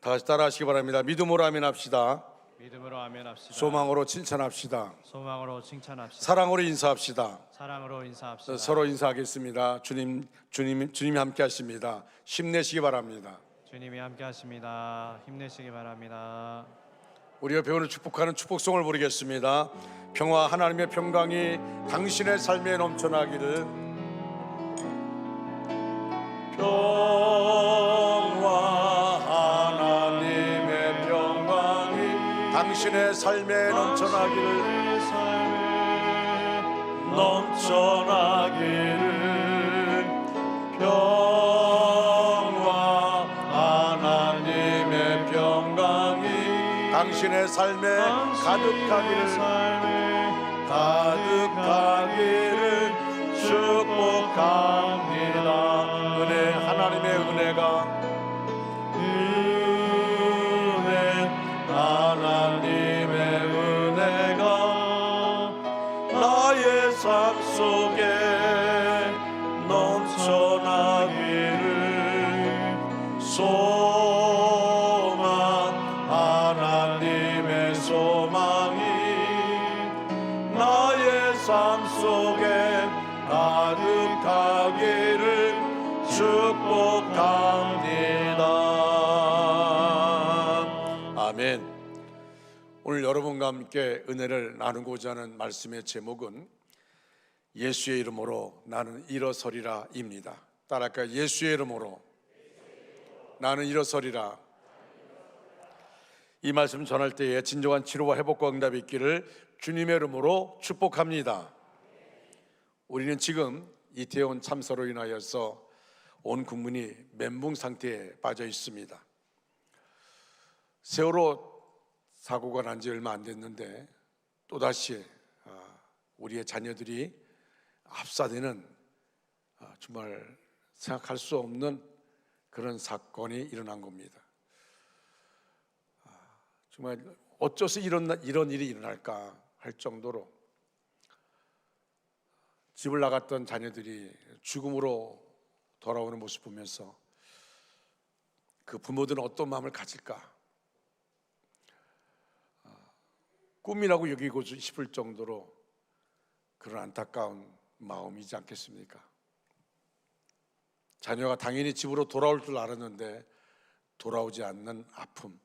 다 같이 따라하시기 바랍니다. 믿음으로 아멘합시다. 믿음으로 아멘합시다. 소망으로 칭찬합시다. 소망으로 칭찬합시다. 사랑으로 인사합시다. 사랑으로 인사합시다. 서로 인사하겠습니다. 주님이 함께 하십니다. 힘내시기 바랍니다. 주님이 함께 하십니다. 힘내시기 바랍니다. 우리가 배우는 축복하는 축복송을 부르겠습니다. 평화, 하나님의 평강이 당신의 삶에 넘쳐나기를. 평화, 하나님의 평강이 당신의 삶에 넘쳐나기를. 평화, 하나님의 평강이 당신의 삶에 가득하기를 축복합니다. 은혜, 하나님의 은혜가, 하나님의 은혜가 나의 삶 속에 넘쳐나기를. 소망, 하나님의 소망이 나의 삶 속에 가득하기를 축복합니다. 아멘. 오늘 여러분과 함께 은혜를 나누고자 하는 말씀의 제목은 예수의 이름으로 나는 일어서리라 입니다. 따라할까요? 예수의 이름으로 나는 일어서리라. 이 말씀 전할 때에 진정한 치료와 회복과 응답이 있기를 주님의 이름으로 축복합니다. 우리는 지금 이태원 참사로 인하여서 온 국민이 멘붕 상태에 빠져 있습니다. 세월호 사고가 난 지 얼마 안 됐는데 또다시 우리의 자녀들이 압사되는 정말 생각할 수 없는 그런 사건이 일어난 겁니다. 정말 어째서 이런 일이 일어날까 할 정도로 집을 나갔던 자녀들이 죽음으로 돌아오는 모습 보면서 그 부모들은 어떤 마음을 가질까? 꿈이라고 여기고 싶을 정도로 그런 안타까운 마음이지 않겠습니까? 자녀가 당연히 집으로 돌아올 줄 알았는데 돌아오지 않는 아픔.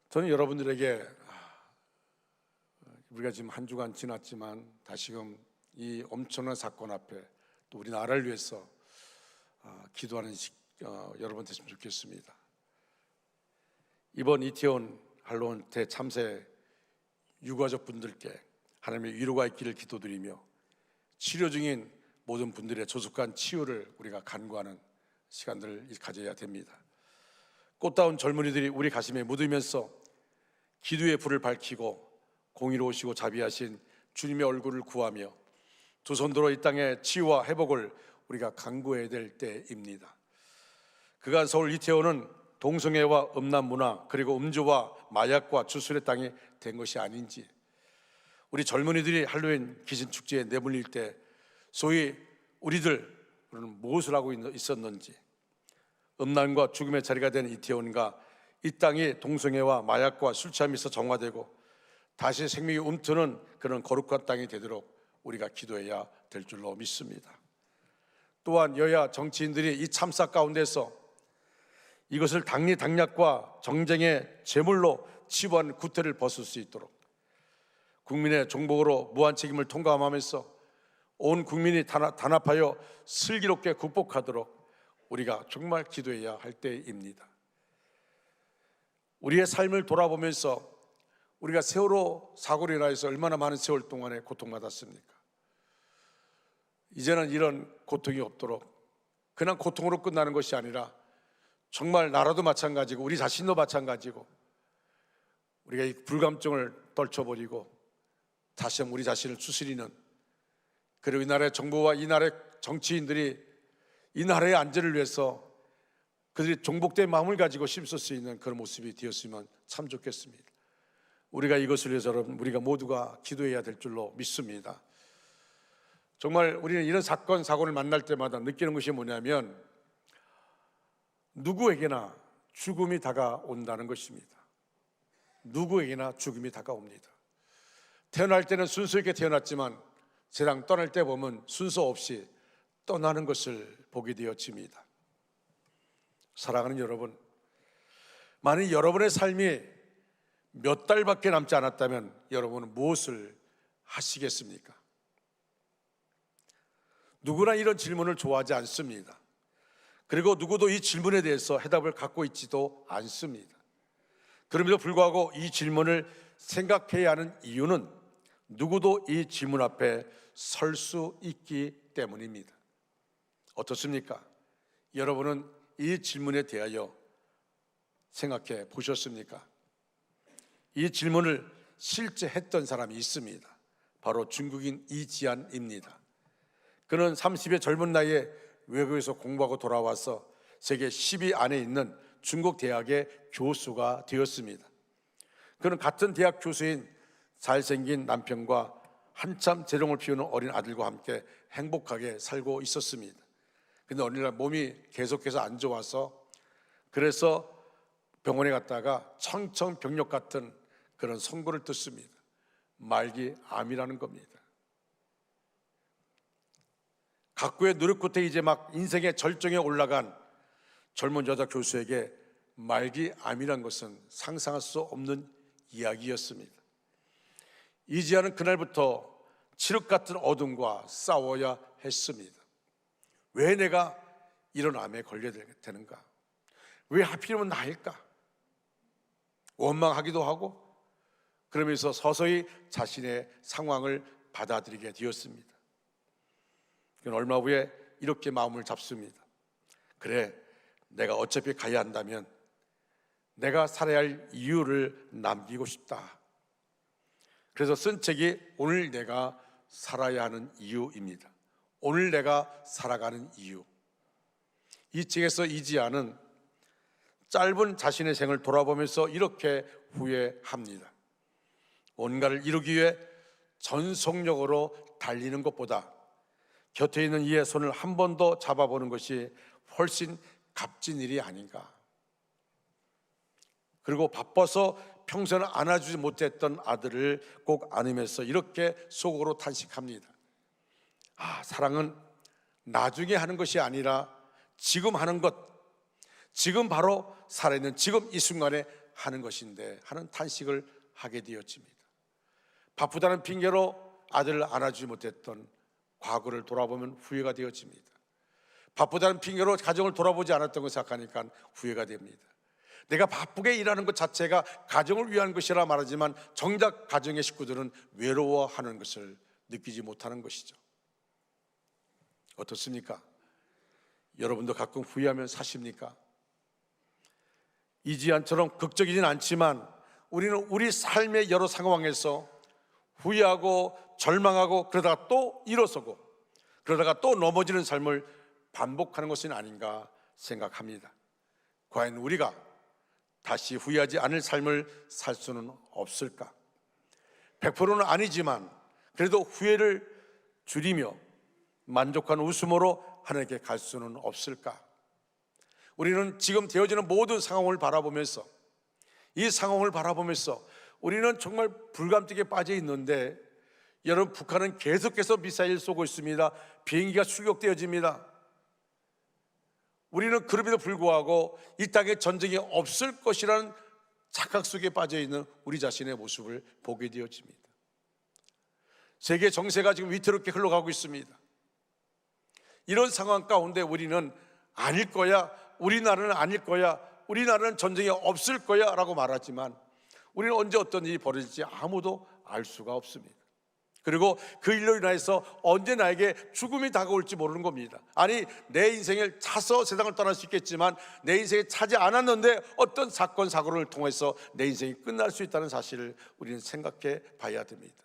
저는 여러분들에게 우리가 지금 한 주간 지났지만 다시금 이 엄청난 사건 앞에 또 우리 나라를 위해서 기도하는 여러분 됐으면 좋겠습니다. 이번 이태원 할로윈 대참사의 유가족 분들께 하나님의 위로가 있기를 기도드리며 치료 중인 모든 분들의 조속한 치유를 우리가 간구하는 시간들을 가져야 됩니다. 꽃다운 젊은이들이 우리 가슴에 묻으면서 기도의 불을 밝히고 공의로우시고 자비하신 주님의 얼굴을 구하며 두 손 들어 이 땅의 치유와 회복을 우리가 간구해야 될 때입니다. 그간 서울 이태원은 동성애와 음란 문화 그리고 음주와 마약과 주술의 땅이 된 것이 아닌지, 우리 젊은이들이 할로윈 귀신축제에 내몰릴 때 소위 우리들은 무엇을 하고 있었는지, 음란과 죽음의 자리가 된 이태원과 이 땅이 동성애와 마약과 술 취함이 있어 정화되고 다시 생명이 움트는 그런 거룩한 땅이 되도록 우리가 기도해야 될 줄로 믿습니다. 또한 여야 정치인들이 이 참사 가운데서 이것을 당리당략과 정쟁의 제물로 치부한 구태를 벗을 수 있도록 국민의 종복으로 무한 책임을 통감하면서 온 국민이 단합하여 슬기롭게 극복하도록 우리가 정말 기도해야 할 때입니다. 우리의 삶을 돌아보면서 우리가 세월호 사고로 인하여서 얼마나 많은 세월 동안에 고통받았습니까? 이제는 이런 고통이 없도록 그냥 고통으로 끝나는 것이 아니라 정말 나라도 마찬가지고 우리 자신도 마찬가지고 우리가 이 불감증을 떨쳐버리고 다시 한번 우리 자신을 추스리는, 그리고 이 나라의 정부와 이 나라의 정치인들이 이 나라의 안전을 위해서 그들이 종복된 마음을 가지고 힘쓸 수 있는 그런 모습이 되었으면 참 좋겠습니다. 우리가 이것을 위해서 여러분 우리가 모두가 기도해야 될 줄로 믿습니다. 정말 우리는 이런 사건 사고를 만날 때마다 느끼는 것이 뭐냐면 누구에게나 죽음이 다가온다는 것입니다. 누구에게나 죽음이 다가옵니다. 태어날 때는 순서 있게 태어났지만 세상 떠날 때 보면 순서 없이 떠나는 것을 보게 되어집니다. 사랑하는 여러분, 만약 여러분의 삶이 몇 달밖에 남지 않았다면 여러분은 무엇을 하시겠습니까? 누구나 이런 질문을 좋아하지 않습니다. 그리고 누구도 이 질문에 대해서 해답을 갖고 있지도 않습니다. 그럼에도 불구하고 이 질문을 생각해야 하는 이유는 누구도 이 질문 앞에 설 수 있기 때문입니다. 어떻습니까? 여러분은 이 질문에 대하여 생각해 보셨습니까? 이 질문을 실제 했던 사람이 있습니다. 바로 중국인 이지안입니다. 그는 30의 젊은 나이에 외국에서 공부하고 돌아와서 세계 10위 안에 있는 중국 대학의 교수가 되었습니다. 그는 같은 대학 교수인 잘생긴 남편과 한참 재롱을 피우는 어린 아들과 함께 행복하게 살고 있었습니다. 근데 어느 날 몸이 계속해서 안 좋아서 그래서 병원에 갔다가 청천벽력 같은 그런 선고를 듣습니다. 말기 암이라는 겁니다. 각고의 노력 끝에 이제 막 인생의 절정에 올라간 젊은 여자 교수에게 말기 암이란 것은 상상할 수 없는 이야기였습니다. 이지아는 그날부터 칠흑 같은 어둠과 싸워야 했습니다. 왜 내가 이런 암에 걸려야 되는가? 왜 하필이면 나일까? 원망하기도 하고 그러면서 서서히 자신의 상황을 받아들이게 되었습니다. 얼마 후에 이렇게 마음을 잡습니다. 그래, 내가 어차피 가야 한다면 내가 살아야 할 이유를 남기고 싶다. 그래서 쓴 책이 오늘 내가 살아야 하는 이유입니다. 오늘 내가 살아가는 이유. 이 책에서 이지아는 짧은 자신의 생을 돌아보면서 이렇게 후회합니다. 뭔가를 이루기 위해 전속력으로 달리는 것보다 곁에 있는 이의 손을 한 번 더 잡아보는 것이 훨씬 값진 일이 아닌가. 그리고 바빠서 평소에는 안아주지 못했던 아들을 꼭 안으면서 이렇게 속으로 탄식합니다. 사랑은 나중에 하는 것이 아니라 지금 하는 것, 지금 바로 살아있는 지금 이 순간에 하는 것인데 하는 탄식을 하게 되었습니다. 바쁘다는 핑계로 아들을 안아주지 못했던 과거를 돌아보면 후회가 되어집니다. 바쁘다는 핑계로 가정을 돌아보지 않았던 걸 생각하니까 후회가 됩니다. 내가 바쁘게 일하는 것 자체가 가정을 위한 것이라 말하지만 정작 가정의 식구들은 외로워하는 것을 느끼지 못하는 것이죠. 어떻습니까? 여러분도 가끔 후회하면 사십니까? 이지안처럼 극적이진 않지만 우리는 우리 삶의 여러 상황에서 후회하고 절망하고 그러다가 또 일어서고 그러다가 또 넘어지는 삶을 반복하는 것은 아닌가 생각합니다. 과연 우리가 다시 후회하지 않을 삶을 살 수는 없을까? 100%는 아니지만 그래도 후회를 줄이며 만족한 웃음으로 하나님께 갈 수는 없을까? 우리는 지금 되어지는 모든 상황을 바라보면서 이 상황을 바라보면서 우리는 정말 불감증에 빠져 있는데 여러분, 북한은 계속해서 미사일 쏘고 있습니다. 비행기가 출격되어집니다. 우리는 그럼에도 불구하고 이 땅에 전쟁이 없을 것이라는 착각 속에 빠져 있는 우리 자신의 모습을 보게 되어집니다. 세계 정세가 지금 위태롭게 흘러가고 있습니다. 이런 상황 가운데 우리는 아닐 거야, 우리나라는 아닐 거야, 우리나라는 전쟁이 없을 거야 라고 말하지만 우리는 언제 어떤 일이 벌어질지 아무도 알 수가 없습니다. 그리고 그 일로 인해서 언제 나에게 죽음이 다가올지 모르는 겁니다. 아니, 내 인생을 차서 세상을 떠날 수 있겠지만 내 인생에 차지 않았는데 어떤 사건 사고를 통해서 내 인생이 끝날 수 있다는 사실을 우리는 생각해 봐야 됩니다.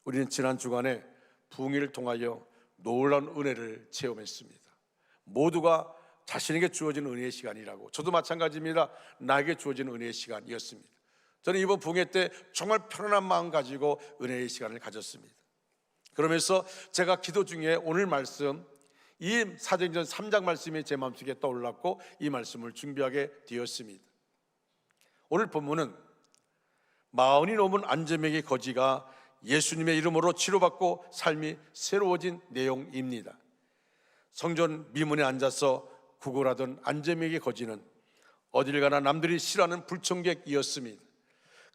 우리는 지난 주간에 부흥회를 통하여 놀라운 은혜를 체험했습니다. 모두가 자신에게 주어진 은혜의 시간이라고, 저도 마찬가지입니다. 나에게 주어진 은혜의 시간이었습니다. 저는 이번 부흥회 때 정말 편안한 마음 가지고 은혜의 시간을 가졌습니다. 그러면서 제가 기도 중에 오늘 말씀 이 사도행전 3장 말씀이 제 마음속에 떠올랐고 이 말씀을 준비하게 되었습니다. 오늘 본문은 마흔이 넘은 안재명의 거지가 예수님의 이름으로 치료받고 삶이 새로워진 내용입니다. 성전 미문에 앉아서 구걸하던 안재명의 거지는 어딜 가나 남들이 싫어하는 불청객이었습니다.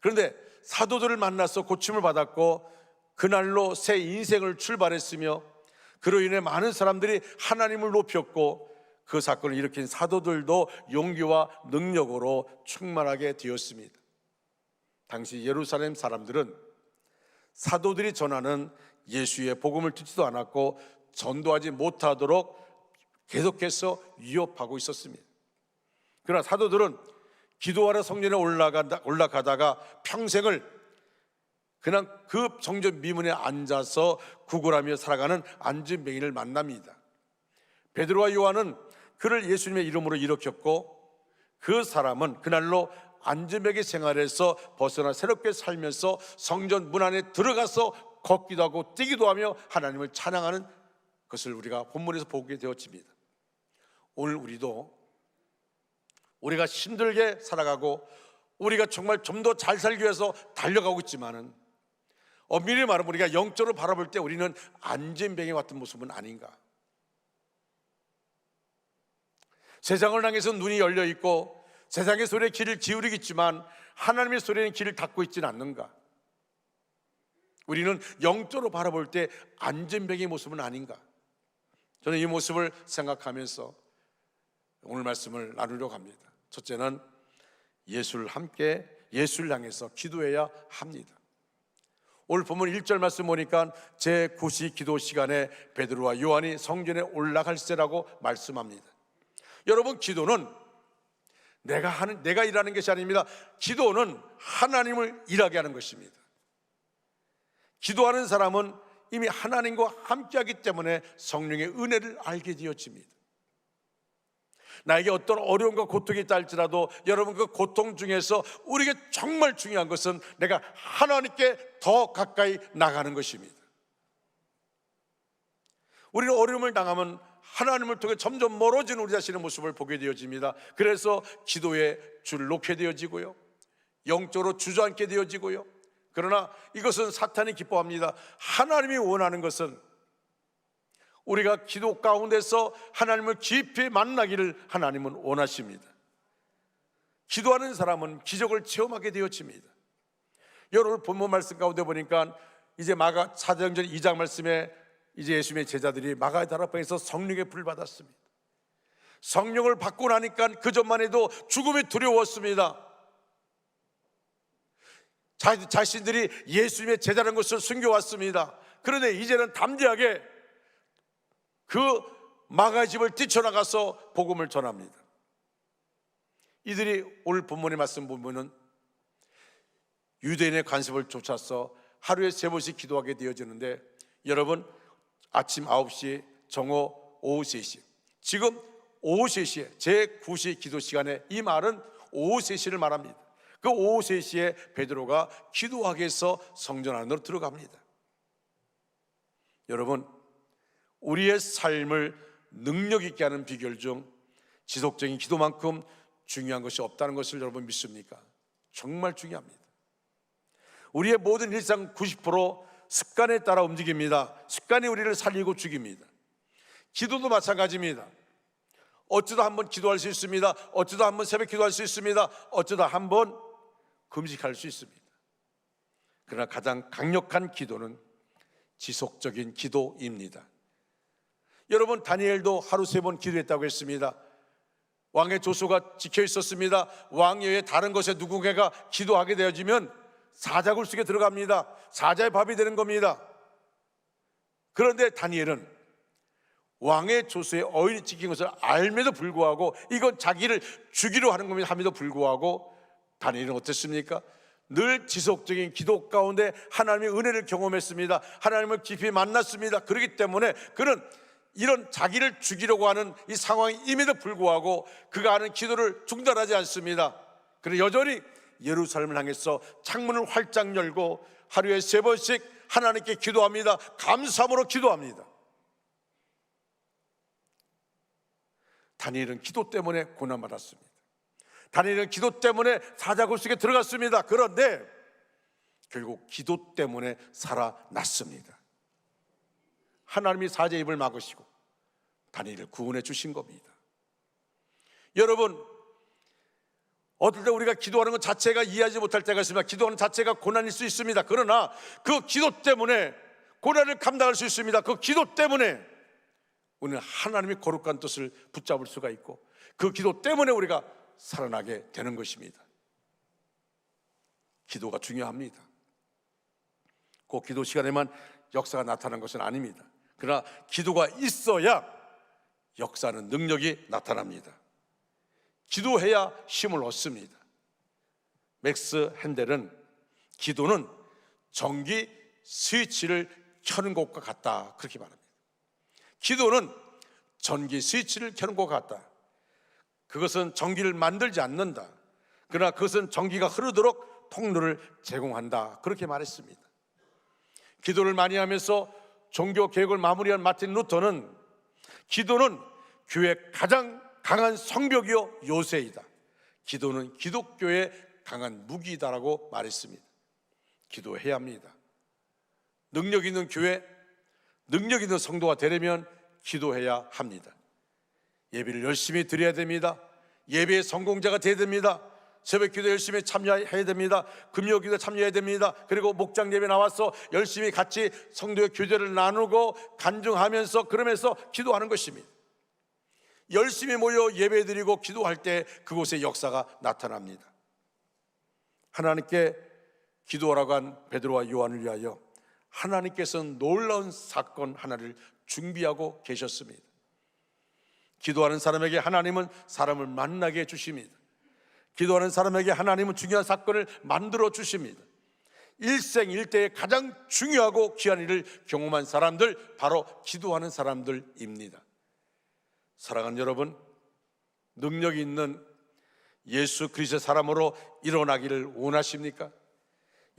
그런데 사도들을 만나서 고침을 받았고 그날로 새 인생을 출발했으며 그로 인해 많은 사람들이 하나님을 높였고 그 사건을 일으킨 사도들도 용기와 능력으로 충만하게 되었습니다. 당시 예루살렘 사람들은 사도들이 전하는 예수의 복음을 듣지도 않았고 전도하지 못하도록 계속해서 위협하고 있었습니다. 그러나 사도들은 기도하러 성전에 올라가다가 평생을 그냥 그 성전 미문에 앉아서 구걸하며 살아가는 안진뱅이를 만납니다. 베드로와 요한은 그를 예수님의 이름으로 일으켰고 그 사람은 그날로 안진뱅이 생활에서 벗어나 새롭게 살면서 성전 문 안에 들어가서 걷기도 하고 뛰기도 하며 하나님을 찬양하는 것을 우리가 본문에서 보게 되었습니다. 오늘 우리가 힘들게 살아가고 우리가 정말 좀 더 잘 살기 위해서 달려가고 있지만은 엄밀히 말하면 우리가 영적으로 바라볼 때 우리는 안진뱅이 같은 모습은 아닌가? 세상을 향해서 눈이 열려 있고 세상의 소리에 귀를 기울이겠지만 하나님의 소리에는 귀를 닫고 있지는 않는가? 우리는 영적으로 바라볼 때 안진뱅이의 모습은 아닌가? 저는 이 모습을 생각하면서 오늘 말씀을 나누려고 합니다. 첫째는 예수를 향해서 기도해야 합니다. 오늘 본문 1절 말씀 보니까 제9시 기도 시간에 베드로와 요한이 성전에 올라갈세라고 말씀합니다. 여러분, 기도는 내가 일하는 것이 아닙니다. 기도는 하나님을 일하게 하는 것입니다. 기도하는 사람은 이미 하나님과 함께하기 때문에 성령의 은혜를 알게 되어집니다. 나에게 어떤 어려움과 고통이 있다 할지라도 여러분, 그 고통 중에서 우리에게 정말 중요한 것은 내가 하나님께 더 가까이 나가는 것입니다. 우리는 어려움을 당하면 하나님을 통해 점점 멀어지는 우리 자신의 모습을 보게 되어집니다. 그래서 기도에 줄을 놓게 되어지고요, 영적으로 주저앉게 되어지고요. 그러나 이것은 사탄이 기뻐합니다. 하나님이 원하는 것은 우리가 기도 가운데서 하나님을 깊이 만나기를 하나님은 원하십니다. 기도하는 사람은 기적을 체험하게 되어집니다. 여러분, 본문 말씀 가운데 보니까 이제 사도행전 2장 말씀에 이제 예수님의 제자들이 마가 다락방에서 성령의 불을 받았습니다. 성령을 받고 나니까 그 전만 해도 죽음이 두려웠습니다. 자신들이 예수님의 제자라는 것을 숨겨왔습니다. 그런데 이제는 담대하게 그 마가의 집을 뛰쳐나가서 복음을 전합니다. 이들이 오늘 본문의 말씀 보면은 유대인의 관습을 쫓아서 하루에 3번씩 기도하게 되어지는데, 여러분, 아침 9시, 정오, 오후 3시, 지금 오후 3시에 제9시 기도 시간에, 이 말은 오후 3시를 말합니다. 그 오후 3시에 베드로가 기도하기 위해서 성전 안으로 들어갑니다. 여러분, 우리의 삶을 능력 있게 하는 비결 중 지속적인 기도만큼 중요한 것이 없다는 것을 여러분 믿습니까? 정말 중요합니다. 우리의 모든 일상 90% 습관에 따라 움직입니다. 습관이 우리를 살리고 죽입니다. 기도도 마찬가지입니다. 어쩌다 한번 기도할 수 있습니다. 어쩌다 한번 새벽 기도할 수 있습니다. 어쩌다 한번 금식할 수 있습니다. 그러나 가장 강력한 기도는 지속적인 기도입니다. 여러분, 다니엘도 하루 3번 기도했다고 했습니다. 왕의 조소가 지켜 있었습니다. 왕여의 다른 것에 누군가가 기도하게 되어지면 사자굴 속에 들어갑니다. 사자의 밥이 되는 겁니다. 그런데 다니엘은 왕의 조소에 어인이 찍힌 것을 알면서 불구하고 이건 자기를 죽이려 하는 겁니다 함에도 불구하고 다니엘은 어땠습니까? 늘 지속적인 기도 가운데 하나님의 은혜를 경험했습니다. 하나님을 깊이 만났습니다. 그렇기 때문에 그는 이런 자기를 죽이려고 하는 이 상황이 임에도 불구하고 그가 하는 기도를 중단하지 않습니다. 그리고 여전히 예루살렘을 향해서 창문을 활짝 열고 하루에 3번씩 하나님께 기도합니다. 감사함으로 기도합니다. 다니엘은 기도 때문에 고난받았습니다. 다니엘은 기도 때문에 사자굴 속에 들어갔습니다. 그런데 결국 기도 때문에 살아났습니다. 하나님이 사자의 입을 막으시고 다니엘을 구원해 주신 겁니다. 여러분, 어떨 때 우리가 기도하는 것 자체가 이해하지 못할 때가 있습니다. 기도하는 자체가 고난일 수 있습니다. 그러나 그 기도 때문에 고난을 감당할 수 있습니다. 그 기도 때문에 우리는 하나님의 거룩한 뜻을 붙잡을 수가 있고 그 기도 때문에 우리가 살아나게 되는 것입니다. 기도가 중요합니다. 그 기도 시간에만 역사가 나타나는 것은 아닙니다. 그러나 기도가 있어야 역사는 능력이 나타납니다. 기도해야 힘을 얻습니다. 맥스 핸델은 기도는 전기 스위치를 켜는 것과 같다, 그렇게 말합니다. 기도는 전기 스위치를 켜는 것과 같다. 그것은 전기를 만들지 않는다. 그러나 그것은 전기가 흐르도록 통로를 제공한다, 그렇게 말했습니다. 기도를 많이 하면서 종교 개혁을 마무리한 마틴 루터는 기도는 교회의 가장 강한 성벽이요 요새이다. 기도는 기독교의 강한 무기다라고 말했습니다. 기도해야 합니다. 능력 있는 교회, 능력 있는 성도가 되려면 기도해야 합니다. 예배를 열심히 드려야 됩니다. 예배의 성공자가 되어야 됩니다. 새벽 기도 열심히 참여해야 됩니다. 금요 기도 참여해야 됩니다. 그리고 목장 예배 나와서 열심히 같이 성도의 교제를 나누고 간증하면서 그러면서 기도하는 것입니다. 열심히 모여 예배드리고 기도할 때 그곳에 역사가 나타납니다. 하나님께 기도하라고 한 베드로와 요한을 위하여 하나님께서는 놀라운 사건 하나를 준비하고 계셨습니다. 기도하는 사람에게 하나님은 사람을 만나게 해주십니다. 기도하는 사람에게 하나님은 중요한 사건을 만들어 주십니다. 일생일대에 가장 중요하고 귀한 일을 경험한 사람들, 바로 기도하는 사람들입니다. 사랑하는 여러분, 능력이 있는 예수 그리스도의 사람으로 일어나기를 원하십니까?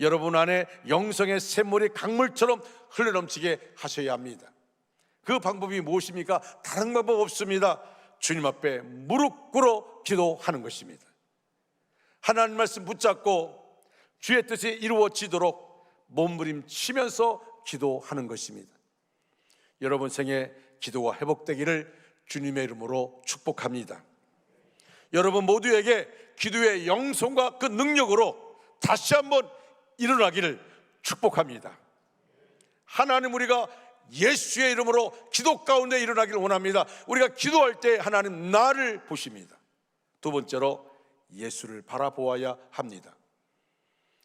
여러분 안에 영성의 샘물이 강물처럼 흘러넘치게 하셔야 합니다. 그 방법이 무엇입니까? 다른 방법 없습니다. 주님 앞에 무릎 꿇어 기도하는 것입니다. 하나님 말씀 붙잡고 주의 뜻이 이루어지도록 몸부림치면서 기도하는 것입니다. 여러분 생에 기도가 회복되기를 주님의 이름으로 축복합니다. 여러분 모두에게 기도의 영성과 그 능력으로 다시 한번 일어나기를 축복합니다. 하나님, 우리가 예수의 이름으로 기도 가운데 일어나기를 원합니다. 우리가 기도할 때 하나님 나를 보십니다. 두 번째로 예수를 바라보아야 합니다.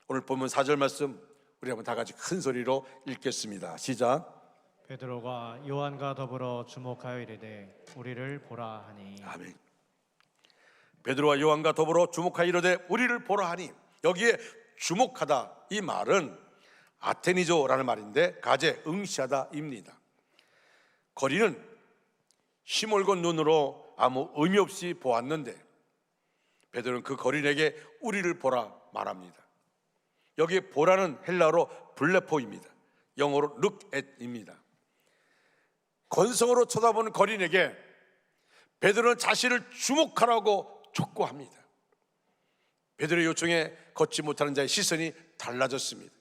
오늘 본문 4절 말씀 우리 한번 다 같이 큰 소리로 읽겠습니다. 시작. 베드로가 요한과 더불어 주목하여 이르되 우리를 보라 하니. 아멘. 베드로와 요한과 더불어 주목하여 이르되 우리를 보라 하니. 여기에 주목하다, 이 말은 아테니조라는 말인데 가제, 응시하다입니다. 거리는 힘올건 눈으로 아무 의미 없이 보았는데 베드로는 그 거린에게 우리를 보라 말합니다. 여기에 보라는 헬라어로 블레포입니다. 영어로 look at입니다. 건성으로 쳐다보는 거린에게 베드로는 자신을 주목하라고 촉구합니다. 베드로의 요청에 걷지 못하는 자의 시선이 달라졌습니다.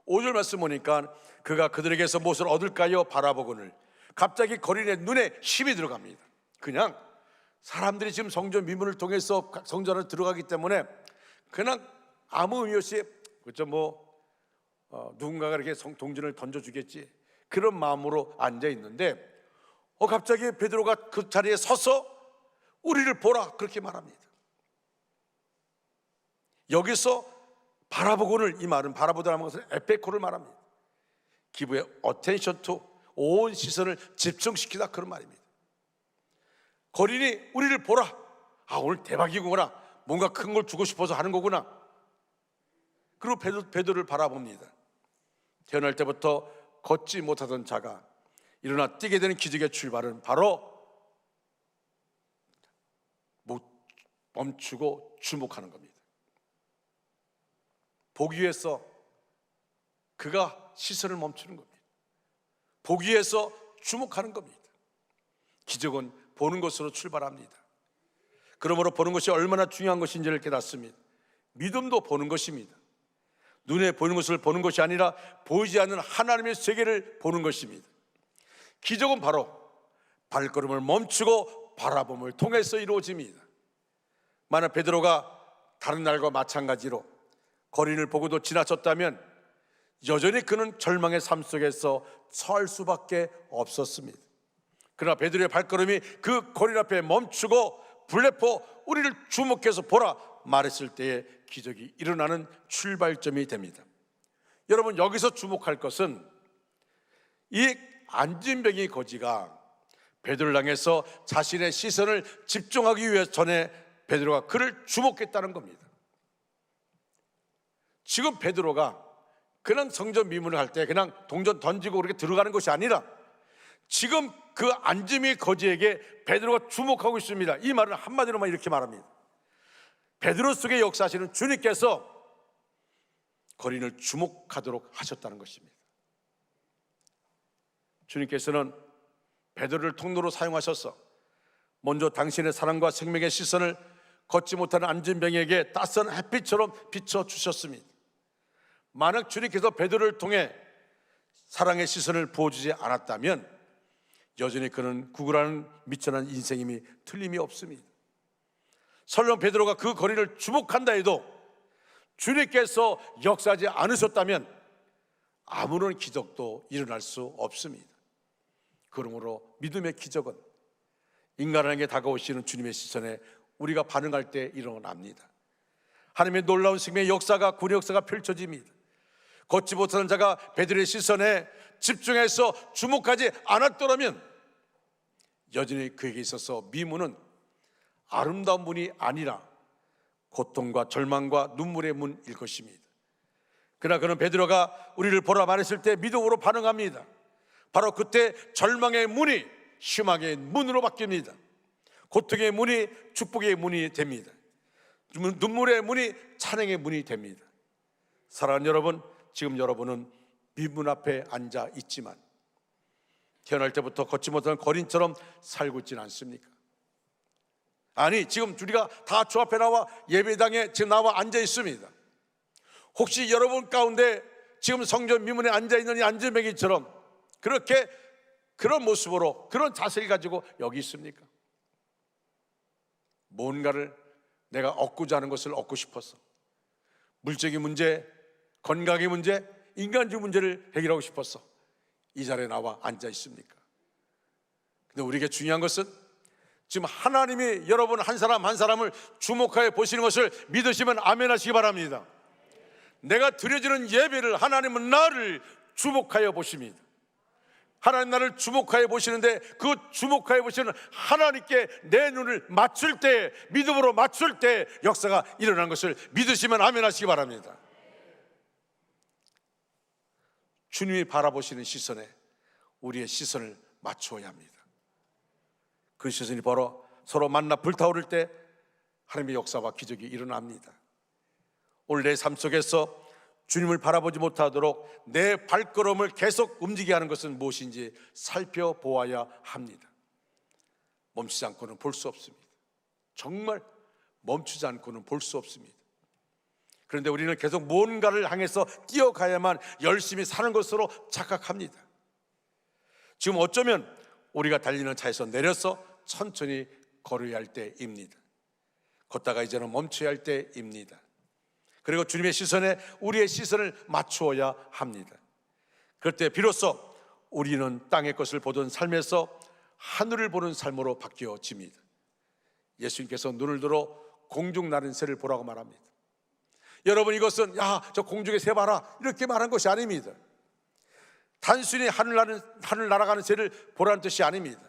5절 말씀 보니까 그가 그들에게서 무엇을 얻을까요? 바라보거늘. 갑자기 거린의 눈에 힘이 들어갑니다. 그냥 사람들이 지금 성전 미문을 통해서 성전을 들어가기 때문에 그냥 아무 의미 없이 그렇죠, 누군가가 이렇게 동전을 던져주겠지, 그런 마음으로 앉아 있는데 갑자기 베드로가 그 자리에 서서 우리를 보라 그렇게 말합니다. 여기서 바라보고를, 이 말은 바라보다라는 것은 에페코를 말합니다. 기부의 attention to, 온 시선을 집중시키다, 그런 말입니다. 거린이 우리를 보라, 오늘 대박이구나, 뭔가 큰 걸 주고 싶어서 하는 거구나. 그리고 베드로를 바라봅니다. 태어날 때부터 걷지 못하던 자가 일어나 뛰게 되는 기적의 출발은 바로 멈추고 주목하는 겁니다. 보기 위해서 그가 시선을 멈추는 겁니다. 보기 위해서 주목하는 겁니다. 기적은 보는 것으로 출발합니다. 그러므로 보는 것이 얼마나 중요한 것인지를 깨닫습니다. 믿음도 보는 것입니다. 눈에 보이는 것을 보는 것이 아니라 보이지 않는 하나님의 세계를 보는 것입니다. 기적은 바로 발걸음을 멈추고 바라봄을 통해서 이루어집니다. 만약 베드로가 다른 날과 마찬가지로 거린을 보고도 지나쳤다면 여전히 그는 절망의 삶 속에서 처할 수밖에 없었습니다. 그러나 베드로의 발걸음이 그 거린 앞에 멈추고 불내포 우리를 주목해서 보라 말했을 때에 기적이 일어나는 출발점이 됩니다. 여러분, 여기서 주목할 것은 이 안진뱅이 거지가 베드로를 향해서 자신의 시선을 집중하기 위해 전에 베드로가 그를 주목했다는 겁니다. 지금 베드로가 그냥 성전 미문을 할 때 그냥 동전 던지고 그렇게 들어가는 것이 아니라 지금 그 안진뱅이 거지에게 베드로가 주목하고 있습니다. 이 말은 한마디로만 이렇게 말합니다. 베드로 속에 역사하시는 주님께서 거린을 주목하도록 하셨다는 것입니다. 주님께서는 베드로를 통로로 사용하셔서 먼저 당신의 사랑과 생명의 시선을 걷지 못하는 안진뱅이에게 따스한 햇빛처럼 비춰주셨습니다. 만약 주님께서 베드로를 통해 사랑의 시선을 부어주지 않았다면 여전히 그는 구걸하는 미천한 인생임이 틀림이 없습니다. 설령 베드로가 그 거리를 주목한다 해도 주님께서 역사하지 않으셨다면 아무런 기적도 일어날 수 없습니다. 그러므로 믿음의 기적은 인간에게 다가오시는 주님의 시선에 우리가 반응할 때 일어납니다. 하나님의 놀라운 생명의 역사가, 구원의 역사가 펼쳐집니다. 걷지 못하는 자가 베드로의 시선에 집중해서 주목하지 않았더라면 여전히 그에게 있어서 미문은 아름다운 문이 아니라 고통과 절망과 눈물의 문일 것입니다. 그러나 그는 베드로가 우리를 보라 말했을 때 믿음으로 반응합니다. 바로 그때 절망의 문이 희망의 문으로 바뀝니다. 고통의 문이 축복의 문이 됩니다. 눈물의 문이 찬양의 문이 됩니다. 사랑하는 여러분, 지금 여러분은 미문 앞에 앉아 있지만 태어날 때부터 걷지 못하는 거린처럼 살고 있지는 않습니까? 아니, 지금 우리가 다 주 앞에 나와 예배당에 지금 나와 앉아 있습니다. 혹시 여러분 가운데 지금 성전 미문에 앉아 있는 이 안진뱅이처럼 그렇게 그런 모습으로 그런 자세를 가지고 여기 있습니까? 뭔가를 내가 얻고자 하는 것을 얻고 싶어서 물질적인 문제, 건강의 문제, 인간적 문제를 해결하고 싶어서 이 자리에 나와 앉아 있습니까? 근데 우리에게 중요한 것은 지금 하나님이 여러분 한 사람 한 사람을 주목하여 보시는 것을 믿으시면 아멘 하시기 바랍니다. 내가 드려지는 예배를 하나님은 나를 주목하여 보십니다. 하나님 나를 주목하여 보시는데 그 주목하여 보시는 하나님께 내 눈을 맞출 때, 믿음으로 맞출 때 역사가 일어난 것을 믿으시면 아멘 하시기 바랍니다. 주님이 바라보시는 시선에 우리의 시선을 맞추어야 합니다. 그 시선이 바로 서로 만나 불타오를 때 하나님의 역사와 기적이 일어납니다. 오늘 내 삶 속에서 주님을 바라보지 못하도록 내 발걸음을 계속 움직이게 하는 것은 무엇인지 살펴보아야 합니다. 멈추지 않고는 볼 수 없습니다. 정말 멈추지 않고는 볼 수 없습니다. 그런데 우리는 계속 뭔가를 향해서 뛰어가야만 열심히 사는 것으로 착각합니다. 지금 어쩌면 우리가 달리는 차에서 내려서 천천히 걸어야 할 때입니다. 걷다가 이제는 멈춰야 할 때입니다. 그리고 주님의 시선에 우리의 시선을 맞추어야 합니다. 그럴 때 비로소 우리는 땅의 것을 보던 삶에서 하늘을 보는 삶으로 바뀌어집니다. 예수님께서 눈을 들어 공중 나는 새를 보라고 말합니다. 여러분, 이것은 야, 저 공중에 새 봐라 이렇게 말한 것이 아닙니다. 단순히 하늘 날아가는 새를 보라는 뜻이 아닙니다.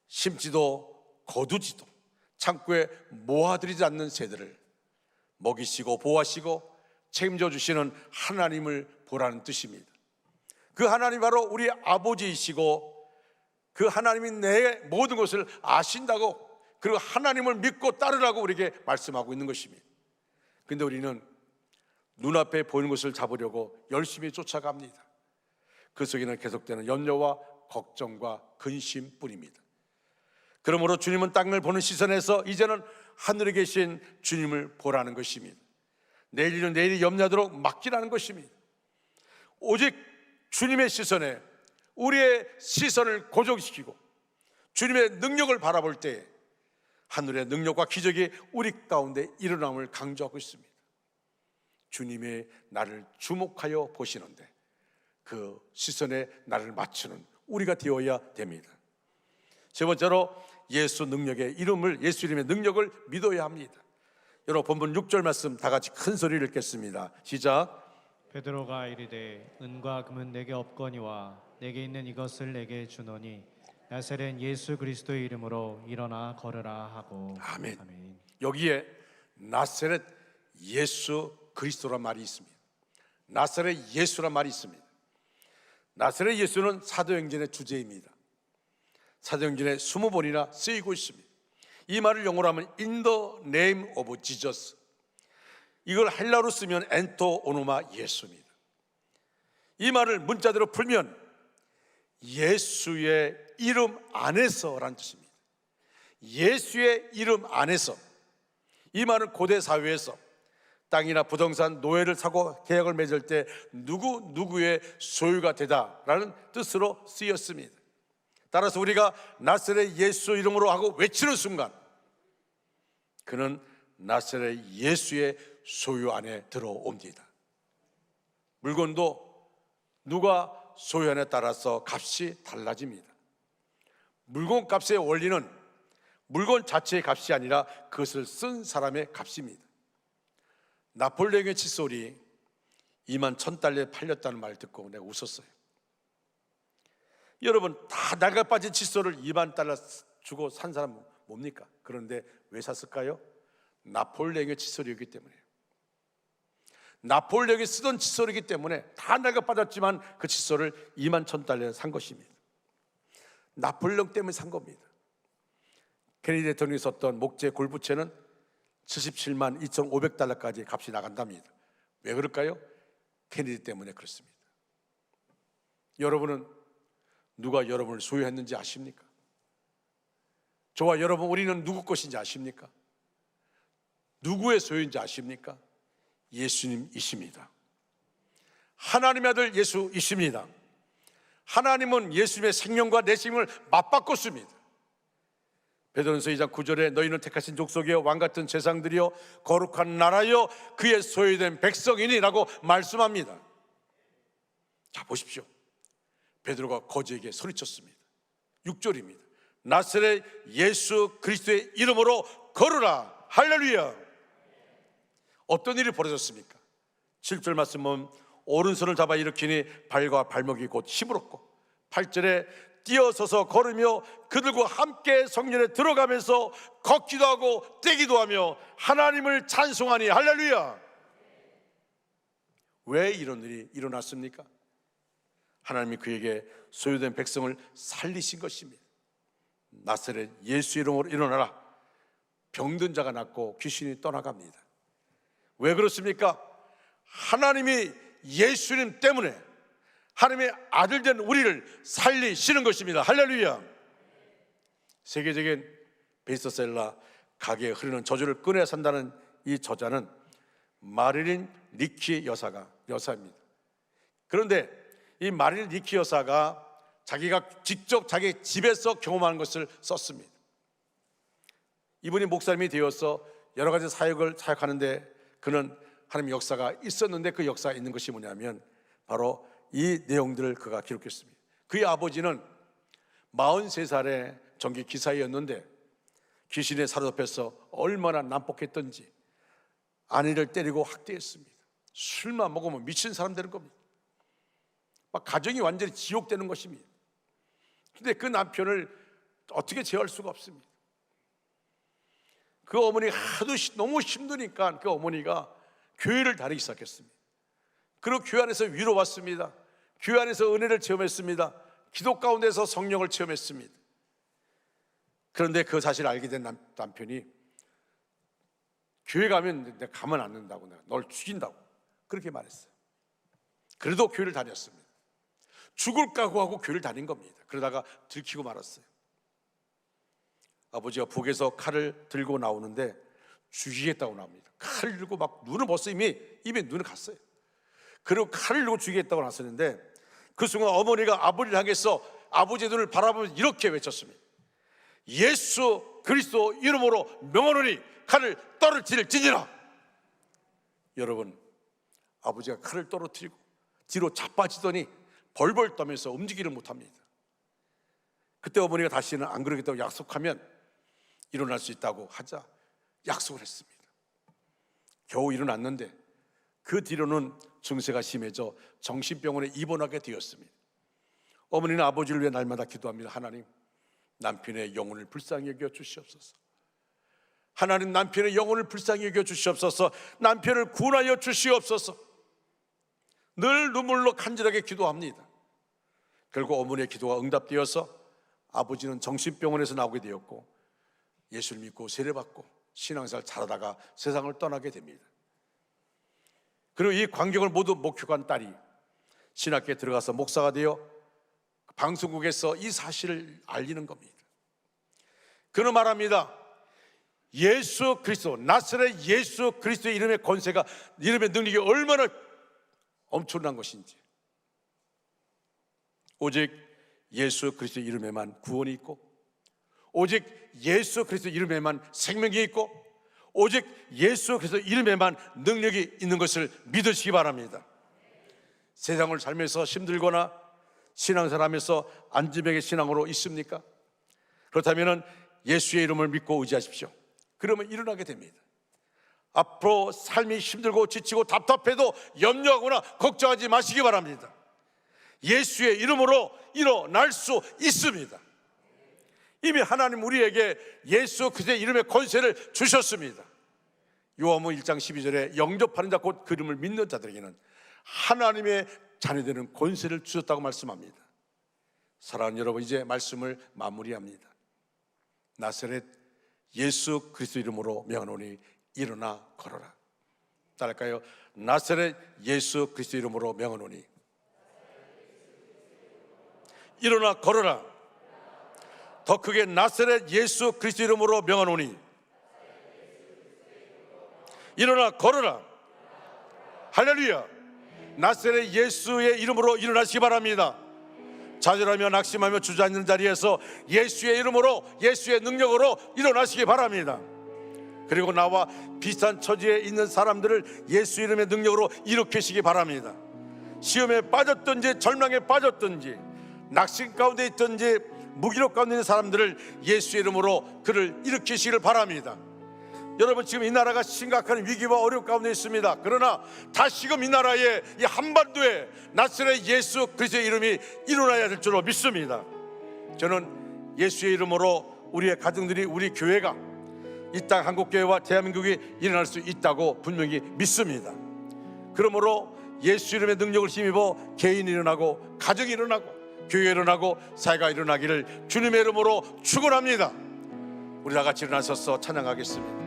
심지도 거두지도 창고에 모아들이지 않는 새들을 먹이시고 보호하시고 책임져 주시는 하나님을 보라는 뜻입니다. 그 하나님이 바로 우리 아버지이시고 그 하나님이 내 모든 것을 아신다고, 그리고 하나님을 믿고 따르라고 우리에게 말씀하고 있는 것입니다. 그런데 우리는 눈앞에 보이는 것을 잡으려고 열심히 쫓아갑니다. 그 속에는 계속되는 염려와 걱정과 근심뿐입니다. 그러므로 주님은 땅을 보는 시선에서 이제는 하늘에 계신 주님을 보라는 것입니다. 내일 일은 내일이 염려하도록 맡기라는 것입니다. 오직 주님의 시선에 우리의 시선을 고정시키고 주님의 능력을 바라볼 때 하늘의 능력과 기적이 우리 가운데 일어남을 강조하고 있습니다. 주님의 나를 주목하여 보시는데 그 시선에 나를 맞추는 우리가 되어야 됩니다. 세 번째로 예수 능력의 이름을, 예수 이름의 능력을 믿어야 합니다. 여러분 본문 6절 말씀 다 같이 큰 소리를 읽겠습니다. 시작. 베드로가 이르되 은과 금은 내게 없거니와 내게 있는 이것을 내게 주노니 나사렛 예수 그리스도의 이름으로 일어나 걸으라 하고. 아멘. 아멘. 여기에 나사렛 예수 그리스도란 말이 있습니다. 나사렛 예수란 말이 있습니다. 나사렛 예수는 사도행전의 주제입니다. 사도행전에 20번이나 쓰이고 있습니다. 이 말을 영어로 하면 In the name of Jesus. 이걸 헬라어로 쓰면 엔토 오노마 예수입니다. 이 말을 문자대로 풀면 예수의 이름 안에서라는 뜻입니다. 예수의 이름 안에서. 이 말은 고대 사회에서 땅이나 부동산, 노예를 사고 계약을 맺을 때 누구의 소유가 되다라는 뜻으로 쓰였습니다. 따라서 우리가 나사렛 예수 이름으로 하고 외치는 순간 그는 나사렛 예수의 소유 안에 들어옵니다. 물건도 누가 소유하냐에 따라서 값이 달라집니다. 물건 값의 원리는 물건 자체의 값이 아니라 그것을 쓴 사람의 값입니다. 나폴레옹의 칫솔이 21,000달러에 팔렸다는 말 듣고 내가 웃었어요. 여러분 다 낡아 빠진 칫솔을 20,000달러 주고 산 사람 뭡니까? 그런데 왜 샀을까요? 나폴레옹의 칫솔이었기 때문이에요. 나폴레옹이 쓰던 칫솔이기 때문에 다 낡아 빠졌지만 그 칫솔을 21,000달러에 산 것입니다. 나폴레옹 때문에 산 겁니다. 케네디 대통령이 썼던 목재 골부채는 77만 2,500달러까지 값이 나간답니다. 왜 그럴까요? 케네디 때문에 그렇습니다. 여러분은 누가 여러분을 소유했는지 아십니까? 저와 여러분 우리는 누구 것인지 아십니까? 누구의 소유인지 아십니까? 예수님이십니다. 하나님의 아들 예수이십니다. 하나님은 예수님의 생명과 내 생명을 맞바꿨습니다. 베드로전서 2장 9절에 너희는 택하신 족속이여 왕같은 제사장들이여 거룩한 나라여 그의 소유된 백성이니 라고 말씀합니다. 자 보십시오. 베드로가 거지에게 소리쳤습니다. 6절입니다. 나사렛 예수 그리스도의 이름으로 걸으라. 할렐루야. 어떤 일이 벌어졌습니까? 7절 말씀 보면 오른손을 잡아 일으키니 발과 발목이 곧 힘을 얻고 8절에 뛰어서서 걸으며 그들과 함께 성전에 들어가면서 걷기도 하고 떼기도 하며 하나님을 찬송하니. 할렐루야. 왜 이런 일이 일어났습니까? 하나님이 그에게 소유된 백성을 살리신 것입니다. 나사렛 예수 이름으로 일어나라. 병든 자가 낫고 귀신이 떠나갑니다. 왜 그렇습니까? 하나님이 예수님 때문에 하나님의 아들 된 우리를 살리시는 것입니다. 할렐루야. 세계적인 베스트셀러 가게에 흐르는 저주를 꺼내 산다는 이 저자는 마릴린 리키 여사입니다. 그런데 이 마릴린 리키 여사가 자기가 직접 자기 집에서 경험하는 것을 썼습니다. 이분이 목사님이 되어서 여러 가지 사역하는데 그는 하나님의 역사가 있었는데 그 역사가 있는 것이 뭐냐면 바로 이 내용들을 그가 기록했습니다. 그의 아버지는 43살의 전기 기사였는데 귀신에 사로잡혀서 얼마나 난폭했던지 아내를 때리고 학대했습니다. 술만 먹으면 미친 사람 되는 겁니다. 막 가정이 완전히 지옥되는 것입니다. 근데 그 남편을 어떻게 제어할 수가 없습니다. 그 어머니가 하도 너무 힘드니까 그 어머니가 교회를 다니기 시작했습니다. 그리고 교회 안에서 위로받습니다. 교회 안에서 은혜를 체험했습니다. 기도 가운데서 성령을 체험했습니다. 그런데 그 사실을 알게 된 남편이 교회 가면 내가 가만 안 둔다고, 내가 널 죽인다고 그렇게 말했어요. 그래도 교회를 다녔습니다. 죽을 각오하고 교회를 다닌 겁니다. 그러다가 들키고 말았어요. 아버지가 북에서 칼을 들고 나오는데 죽이겠다고 나옵니다. 칼을 들고 막 눈을 벌써 이미 입에 눈을 갔어요. 그리고 칼을 들고 죽이겠다고 나섰는데 그 순간 어머니가 아버지를 향해서 아버지의 눈을 바라보면서 이렇게 외쳤습니다. 예수 그리스도 이름으로 명하노니 칼을 떨어뜨릴지니라. 여러분, 아버지가 칼을 떨어뜨리고 뒤로 자빠지더니 벌벌 떠면서 움직이를 못합니다. 그때 어머니가 다시는 안 그러겠다고 약속하면 일어날 수 있다고 하자 약속을 했습니다. 겨우 일어났는데 그 뒤로는 증세가 심해져 정신병원에 입원하게 되었습니다. 어머니는 아버지를 위해 날마다 기도합니다. 하나님, 남편의 영혼을 불쌍히 여겨 주시옵소서. 하나님, 남편의 영혼을 불쌍히 여겨 주시옵소서. 남편을 구원하여 주시옵소서. 늘 눈물로 간절하게 기도합니다. 결국 어머니의 기도가 응답되어서 아버지는 정신병원에서 나오게 되었고 예수를 믿고 세례받고 신앙생활 잘하다가 세상을 떠나게 됩니다. 그리고 이 광경을 모두 목격한 딸이 신학교에 들어가서 목사가 되어 방송국에서 이 사실을 알리는 겁니다. 그는 말합니다. 예수 그리스도, 나사렛 예수 그리스도의 이름의 권세가, 이름의 능력이 얼마나 엄청난 것인지, 오직 예수 그리스도 이름에만 구원이 있고, 오직 예수 그리스도 이름에만 생명이 있고, 오직 예수 그리스도 이름에만 능력이 있는 것을 믿으시기 바랍니다. 세상을 살면서 힘들거나 신앙생활하면서 안진뱅의 신앙으로 있습니까? 그렇다면 예수의 이름을 믿고 의지하십시오. 그러면 일어나게 됩니다. 앞으로 삶이 힘들고 지치고 답답해도 염려하거나 걱정하지 마시기 바랍니다. 예수의 이름으로 일어날 수 있습니다. 이미 하나님 우리에게 예수 그리스도의 이름의 권세를 주셨습니다. 요한복음 1장 12절에 영접하는 자 곧 그 이름을 믿는 자들에게는 하나님의 자녀되는 권세를 주셨다고 말씀합니다. 사랑하는 여러분, 이제 말씀을 마무리합니다. 나사렛 예수 그리스도 이름으로 명하노니 일어나 걸어라. 따라할까요? 나사렛 예수 그리스도 이름으로 명하노니 일어나 걸어라. 더 크게 나사렛 예수 그리스도 이름으로 명하노니 일어나 걸어라. 할렐루야. 나사렛 예수의 이름으로 일어나시기 바랍니다. 좌절하며 낙심하며 주저앉는 자리에서 예수의 이름으로, 예수의 능력으로 일어나시기 바랍니다. 그리고 나와 비슷한 처지에 있는 사람들을 예수 이름의 능력으로 일으키시기 바랍니다. 시험에 빠졌든지 절망에 빠졌든지 낙심 가운데 있든지 무기력 가운데 있는 사람들을 예수의 이름으로 그를 일으키시기를 바랍니다. 여러분, 지금 이 나라가 심각한 위기와 어려움 가운데 있습니다. 그러나 다시금 이 나라에, 이 한반도에 나사렛 예수 그리스도의 이름이 일어나야 될 줄로 믿습니다. 저는 예수의 이름으로 우리의 가정들이, 우리 교회가, 이 땅 한국교회와 대한민국이 일어날 수 있다고 분명히 믿습니다. 그러므로 예수 이름의 능력을 힘입어 개인이 일어나고 가정이 일어나고 교회가 일어나고 사회가 일어나기를 주님의 이름으로 축원합니다. 우리 다 같이 일어나셔서 찬양하겠습니다.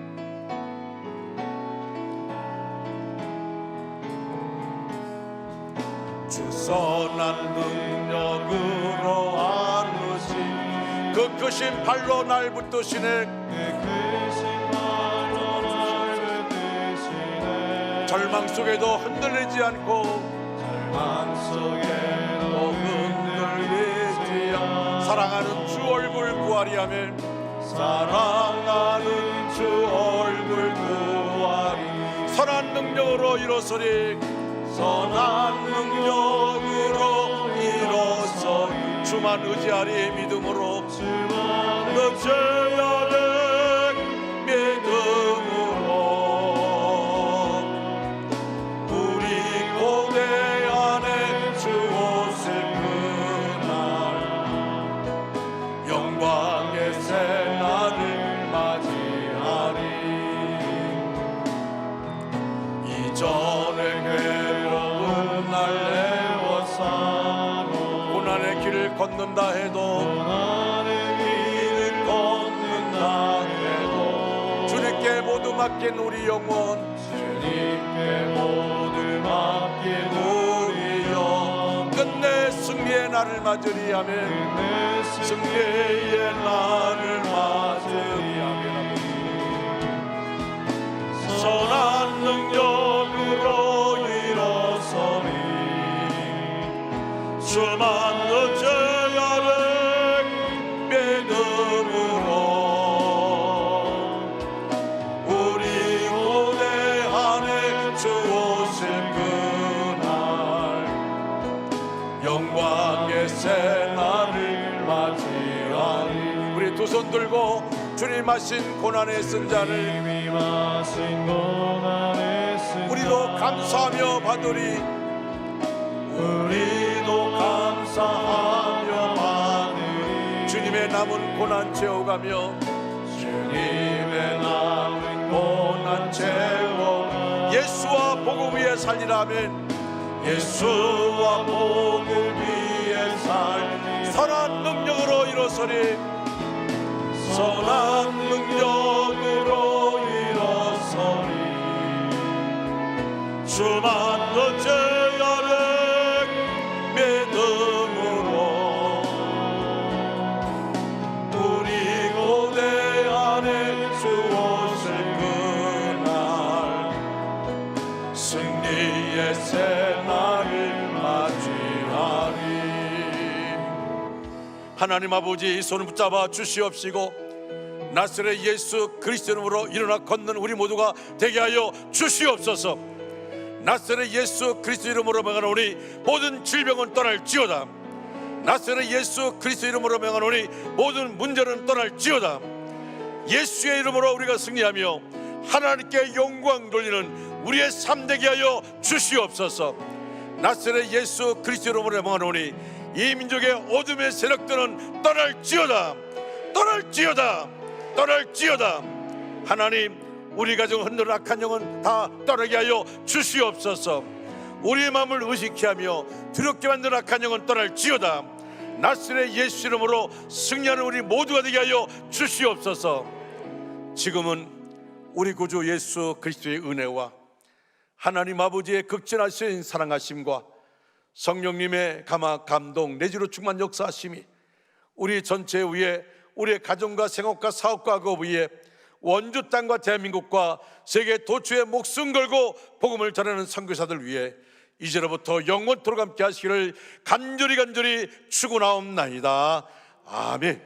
주 선한 능력으로 안으신 그 크신 발로 날 붙드시네. 절망 속에도 흔들리지 않고 흔들리지 않고 사랑하는 주 얼굴 구하리 하면 사랑하는 주 얼굴 구하리. 선한 능력으로 일어서리. 선한 능력으로 일어서리. 주만 의지하리. 믿음으로 의지하리. 믿음으로 우리 고대 안에 주 오실 그날 영광의 새날을 맞이하리. 이전에 걷는다 해도 주님께 모두 맡긴 우리 영혼, 주님께 모두 맡긴 우리 영혼 끝내 승리의 날을 맞으리 하면 승리의 날을 맞으리. 주만 늦어야를 믿음으로 우리 고대 안에 주 오실 그날 영광의 새날을 맞이하리. 우리 두 손 들고 주님 하신 고난의 쓴 자를 우리도 감사하며 받으리. 우리도 감사하며 받으리. 주님의 남은 고난 채워가며 주님의 남은 고난 채워 예수와 복음 위에 살리라. 아멘. 예수와 복음 위에 살리 선한 능력으로 일어서리. 선한 능력으로 일어서리. 주만 늦어야를 믿음으로 우리 고대 안에 주 오실 그날 승리의 새날을 맞이하리. 하나님 아버지, 이 손을 붙잡아 주시옵시고 나사렛 예수 그리스도 이름으로 일어나 걷는 우리 모두가 되게 하여 주시옵소서. 나사렛 예수 그리스도 이름으로 명하노니 모든 질병은 떠날지어다. 나사렛 예수 그리스도 이름으로 명하노니 모든 문제는 떠날지어다. 예수의 이름으로 우리가 승리하며 하나님께 영광 돌리는 우리의 삶 되게 하여 주시옵소서. 나사렛 예수 그리스도 이름으로 명하노니 이 민족의 어둠의 세력들은 떠날지어다. 떠날지어다. 떠날지어다. 하나님, 우리 가정 흔들어 악한 영은 다 떠나게 하여 주시옵소서. 우리의 마음을 의식케 하며 두렵게 만든 악한 영은 떠날지어다. 나사렛 예수 이름으로 승리하는 우리 모두가 되게 하여 주시옵소서. 지금은 우리 구주 예수 그리스도의 은혜와 하나님 아버지의 극진하신 사랑하심과 성령님의 감화 감동 내주로 충만 역사하심이 우리 전체 위에 우리의 가정과 생업과 사업과 학업 위에 원주 땅과 대한민국과 세계 도처에 목숨 걸고 복음을 전하는 선교사들 위해 이제로부터 영원토록 함께 하시기를 간절히 축원하옵나이다. 아멘.